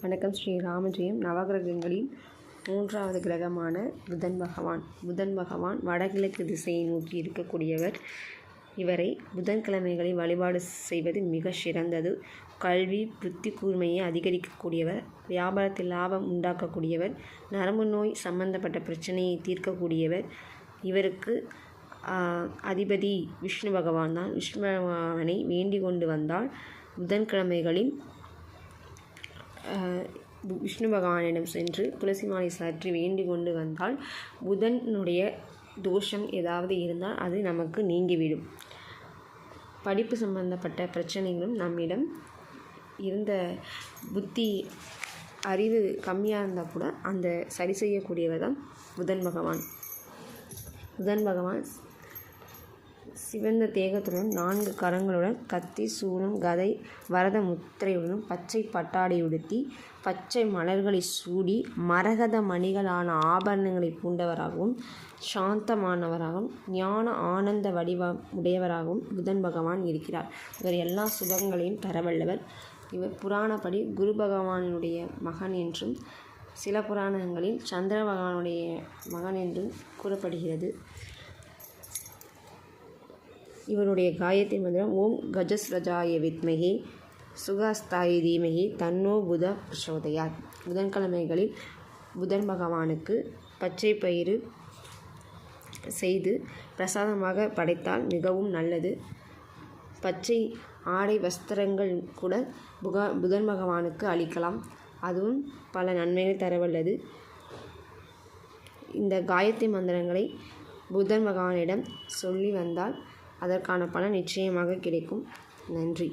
வணக்கம். ஸ்ரீ ராமஜெயம். நவகிரகங்களில் 3வது கிரகமான புதன் பகவான் வடகிழக்கு திசையை நோக்கி இருக்கக்கூடியவர். இவரை புதன்கிழமைகளில் வழிபாடு செய்வது மிக சிறந்தது. கல்வி புத்தி கூர்மையை அதிகரிக்கக்கூடியவர், வியாபாரத்தில் லாபம் உண்டாக்கக்கூடியவர், நரம்பு நோய் சம்பந்தப்பட்ட பிரச்சனையை தீர்க்கக்கூடியவர். இவருக்கு அதிபதி விஷ்ணு பகவான் தான். விஷ்ணு பகவானை வேண்டிக் கொண்டு வந்தால் புதன்கிழமைகளில் விஷ்ணு பகவானிடம் சென்று துளசி மாலை சாற்றி வேண்டிக் கொண்டு வந்தால் புதனுடைய தோஷம் ஏதாவது இருந்தால் அது நமக்கு நீங்கிவிடும். படிப்பு சம்பந்தப்பட்ட பிரச்சனைகளும் நம்மிடம் இருந்த புத்தி அறிவு கம்மியாக இருந்தால் கூட அந்த சரி செய்யக்கூடியவர் தான் புதன் பகவான் சிவந்த தேகத்துடன் 4 கரங்களுடன் கத்தி சூலம் கதை வரத முத்திரையுடனும் பச்சை பட்டாடை உடுத்தி பச்சை மலர்களை சூடி மரகத மணிகளான ஆபரணங்களை பூண்டவராகவும் சாந்தமானவராகவும் ஞான ஆனந்த உடையவராகவும் புதன் பகவான் இருக்கிறார். இவர் எல்லா சுபங்களையும் தரவல்லவர். இவர் புராணப்படி குரு பகவானுடைய மகன் என்றும் சில புராணங்களில் சந்திர பகவானுடைய மகன் என்றும் கூறப்படுகிறது. இவருடைய காயத்ரி மந்திரம் ஓம் கஜஸ்ரஜாய வித்மகே சுகஸ்தாய தீமகி தன்னோ புத பிரசோதயாத். புதன்கிழமைகளில் புதன் பகவானுக்கு பச்சை பயிறு செய்து பிரசாதமாக படைத்தால் மிகவும் நல்லது. பச்சை ஆடை வஸ்திரங்கள் கூட புதன் பகவானுக்கு அளிக்கலாம். அதுவும் பல நன்மைகள் தரவல்லது. இந்த காயத்ரி மந்திரங்களை புதன் பகவானிடம் சொல்லி வந்தால் அதற்கான பலன் நிச்சயமாக கிடைக்கும். நன்றி.